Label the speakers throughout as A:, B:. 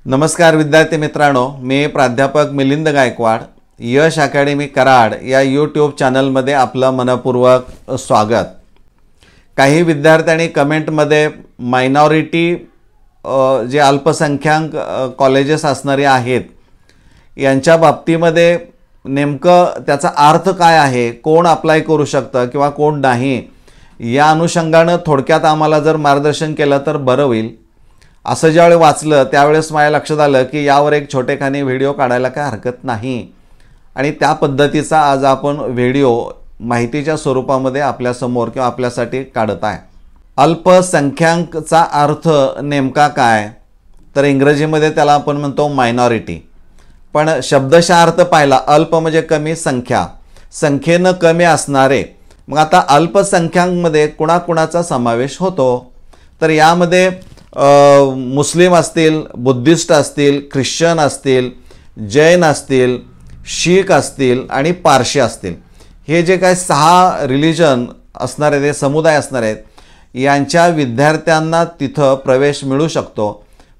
A: नमस्कार विद्यार्थी मित्रांनो, मी प्राध्यापक मिलिंद गायकवाड, यश अकॅडमी कराड या यूट्यूब चॅनलमध्ये आपलं मनपूर्वक स्वागत। काही विद्यार्थ्यांनी कमेंटमध्ये मायनॉरिटी जे अल्पसंख्याक कॉलेजेस असणारे आहेत यांच्या बाबतीमध्ये नेमकं त्याचा अर्थ काय आहे, कोण अप्लाय करू शकतं किंवा कोण नाही, या अनुषंगाने थोडक्यात आम्हाला जर मार्गदर्शन केलं तर बरं होईल। असं ज्यावेळी वाचलं त्यावेळेस माझ्या लक्षात आलं की यावर एक छोटेखानी व्हिडिओ काढायला काय हरकत नाही आणि त्या पद्धतीचा आज आपण व्हिडिओ माहितीच्या स्वरूपामध्ये आपल्यासमोर किंवा आपल्यासाठी काढत आहे। अल्पसंख्याकचा अर्थ नेमका काय, तर इंग्रजीमध्ये त्याला आपण म्हणतो मायनॉरिटी, पण शब्दशः अर्थ पाहिला अल्प म्हणजे कमी, संख्या संख्येनं कमी असणारे। मग आता अल्पसंख्याकमध्ये कुणाकुणाचा समावेश होतो, तर यामध्ये मुस्लिम असतील, बुद्धिस्ट असतील, ख्रिश्चन असतील, जैन असतील, शीख असतील आणि पारशी असतील। हे जे काय 6 रिलिजन असणार आहेत, हे समुदाय असणार आहेत, यांच्या विद्यार्थ्यांना तिथं प्रवेश मिळू शकतो।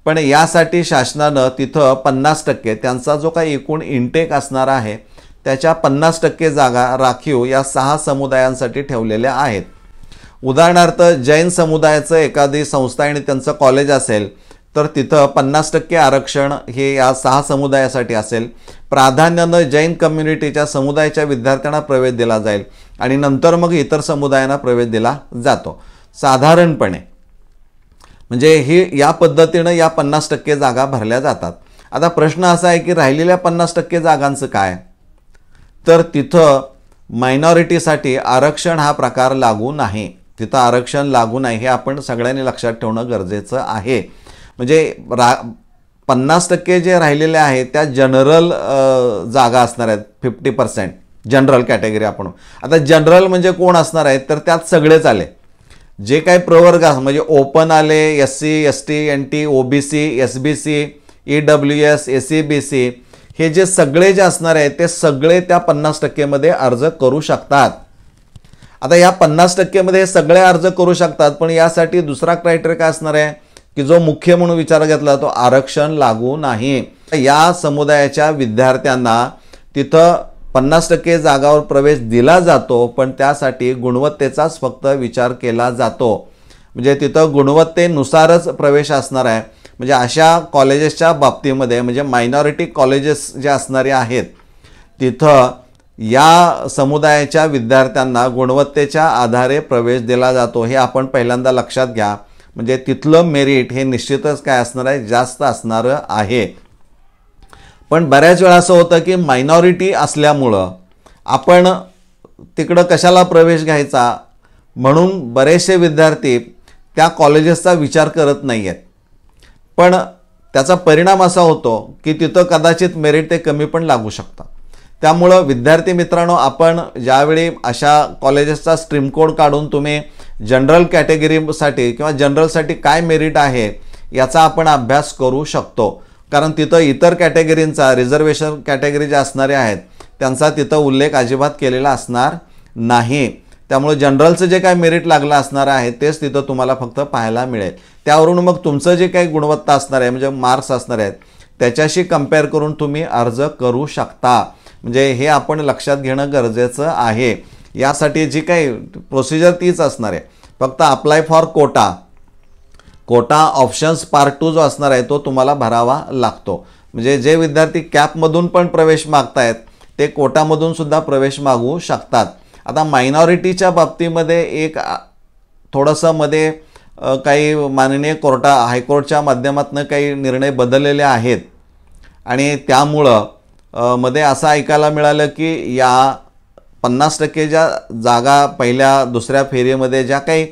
A: पण यासाठी शासनानं तिथं 50% त्यांचा जो काही एकूण इनटेक असणार आहे त्याच्या 50% जागा राखीव या 6 समुदायांसाठी ठेवलेल्या आहेत। उदाहरणार्थ जैन समुदायाचं एखादी संस्था आणि त्यांचं कॉलेज असेल तर तिथं 50% आरक्षण हे या 6 समुदायासाठी असेल। प्राधान्यानं जैन कम्युनिटीच्या समुदायाच्या विद्यार्थ्यांना प्रवेश दिला जाईल आणि नंतर मग इतर समुदायांना प्रवेश दिला जातो साधारणपणे। म्हणजे ही या पद्धतीनं या 50% जागा भरल्या जातात। आता प्रश्न असा आहे की राहिलेल्या 50% जागांचं काय, तर तिथं मायनॉरिटीसाठी आरक्षण हा प्रकार लागू नाही, तिथं आरक्षण लागू नाही, हे आपण सगळ्यांनी लक्षात ठेवणं गरजेचं आहे। म्हणजे 50% जे राहिलेले आहेत त्या जनरल जागा असणार आहेत, 50% जनरल कॅटेगरी। आपण आता जनरल म्हणजे कोण असणार आहेत, तर त्यात सगळेच आले, जे काही प्रवर्ग म्हणजे ओपन आले, SC ST NT OBC SBC EWS ACBC, हे जे सगळे जे असणार आहेत ते सगळे त्या 50% मध्ये अर्ज करू शकतात। आता या 50% मध्ये सगळे अर्ज करू शकतात, पण यासाठी दुसरा क्रायटेरिया काय असणार आहे की जो मुख्य म्हणून विचार घेतला तो आरक्षण लागू नाही। या समुदायाच्या विद्यार्थ्यांना तिथं 50% जागावर प्रवेश दिला जातो, पण त्यासाठी गुणवत्तेचाच फक्त विचार केला जातो। म्हणजे तिथं गुणवत्तेनुसारच प्रवेश असणार आहे। म्हणजे अशा कॉलेजेसच्या बाबतीमध्ये म्हणजे मायनॉरिटी कॉलेजेस जे असणारे आहेत तिथं या समुदायाच्या विद्यार्थ्यांना गुणवत्तेच्या आधारे प्रवेश दिला जातो, हे आपण पहिल्यांदा लक्षात घ्या। म्हणजे तिथलं मेरिट हे निश्चितच काय असणार आहे, जास्त असणार आहे। पण बऱ्याच वेळा असं होतं की मायनॉरिटी असल्यामुळं आपण तिकडं कशाला प्रवेश घ्यायचा म्हणून बरेचसे विद्यार्थी त्या कॉलेजेसचा विचार करत नाही आहेत, पण त्याचा परिणाम असा होतो की तिथं कदाचित मेरिट ते कमी पण लागू शकतं। त्यामुळं विद्यार्थी मित्रांनो, आपण ज्यावेळी अशा कॉलेजेसचा स्ट्रीम कोड काढून तुम्ही जनरल कॅटेगरीसाठी किंवा जनरलसाठी काय मेरिट आहे याचा आपण अभ्यास करू शकतो, कारण तिथं इतर कॅटेगरींचा रिझर्वेशन कॅटेगरी जे असणारे आहेत त्यांचा तिथं उल्लेख अजिबात केलेला असणार नाही। त्यामुळे जनरलचं जे काय मेरिट लागलं असणार आहे तेच तिथं तुम्हाला फक्त पाहायला मिळेल। त्यावरून मग तुमचं जे काही गुणवत्ता असणार आहे म्हणजे मार्क्स असणार आहेत त्याच्याशी कंपेअर करून तुम्ही अर्ज करू शकता। म्हणजे हे आपण लक्षात घेणं गरजेचं आहे। यासाठी जी काही प्रोसिजर तीच असणार आहे, फक्त apply for quota options part 2 जो असणार आहे तो तुम्हाला भरावा लागतो। म्हणजे जे विद्यार्थी कॅपमधून पण प्रवेश मागतायत ते कोटामधून सुद्धा प्रवेश मागू शकतात। आता मायनॉरिटीच्या बाबतीमध्ये एक थोडंसं मध्ये काही माननीय हायकोर्टच्या माध्यमातून काही निर्णय बदललेले आहेत आणि त्यामुळं मध्ये असं ऐकायला मिळालं की या 50% ज्या जागा पहिल्या दुसऱ्या फेरीमध्ये ज्या काही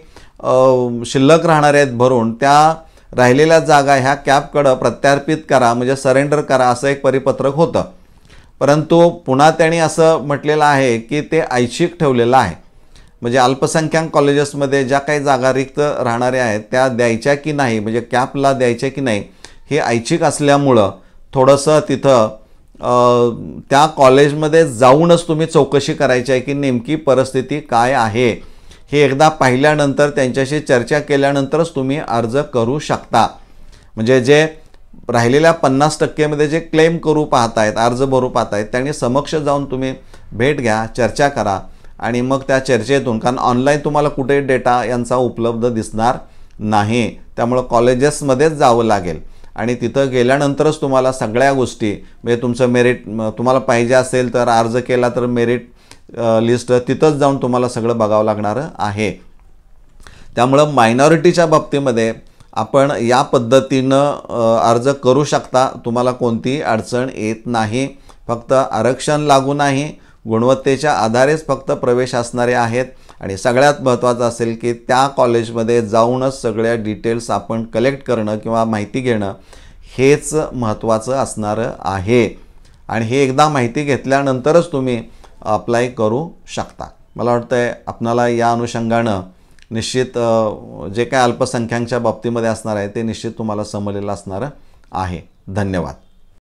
A: शिल्लक राहणार आहेत भरून, त्या राहिलेल्या जागा ह्या कॅपकडं प्रत्यार्पित करा म्हणजे सरेंडर करा असं एक परिपत्रक होतं। परंतु पुन्हा त्यांनी असं म्हटलेलं आहे की ते ऐच्छिक ठेवलेलं आहे। म्हणजे अल्पसंख्याक कॉलेजेसमध्ये ज्या काही जागा रिक्त राहणाऱ्या आहेत त्या द्यायच्या की नाही, म्हणजे कॅपला द्यायच्या की नाही हे ऐच्छिक असल्यामुळं थोडंसं तिथं त्या कॉलेजमध्ये जाऊनच तुम्ही चौकशी करायची आहे की नेमकी परिस्थिती काय आहे, हे एकदा पाहिल्यानंतर त्यांच्याशी चर्चा केल्यानंतरच तुम्ही अर्ज करू शकता। म्हणजे जे राहिलेल्या 50% जे क्लेम करू पाहतायत, अर्ज भरू पाहतायत, त्यांनी समक्ष जाऊन तुम्ही भेट घ्या, चर्चा करा आणि मग त्या चर्चेतून, कारण ऑनलाईन तुम्हाला कुठे डेटा यांचा उपलब्ध दिसणार नाही, त्यामुळं कॉलेजेसमध्येच जावं लागेल आणि तिथं गेल्यानंतरच तुम्हाला सगळ्या गोष्टी, म्हणजे तुमचं मेरिट तुम्हाला पाहिजे असेल तर अर्ज केला तर मेरिट लिस्ट तिथंच जाऊन तुम्हाला सगळं बघावं लागणार आहे. त्यामुळं मायनॉरिटीच्या बाबतीमध्ये आपण या पद्धतीनं अर्ज करू शकता, तुम्हाला कोणतीही अडचण येत नाही. फक्त आरक्षण लागू नाही, गुणवत्तेच्या आधारेच फक्त प्रवेश असणारे आहेत आणि सगळ्यात महत्त्वाचं असेल की त्या कॉलेजमध्ये जाऊनच सगळ्या डिटेल्स आपण कलेक्ट करणं किंवा माहिती घेणं हेच महत्त्वाचं असणारं आहे आणि हे एकदा माहिती घेतल्यानंतरच तुम्ही अप्लाय करू शकता. मला वाटतं आपणाला या अनुषंगानं निश्चित जे काय अल्पसंख्याकांच्या बाबतीमध्ये असणार आहे ते निश्चित तुम्हाला समजलेलं असणार आहे. धन्यवाद.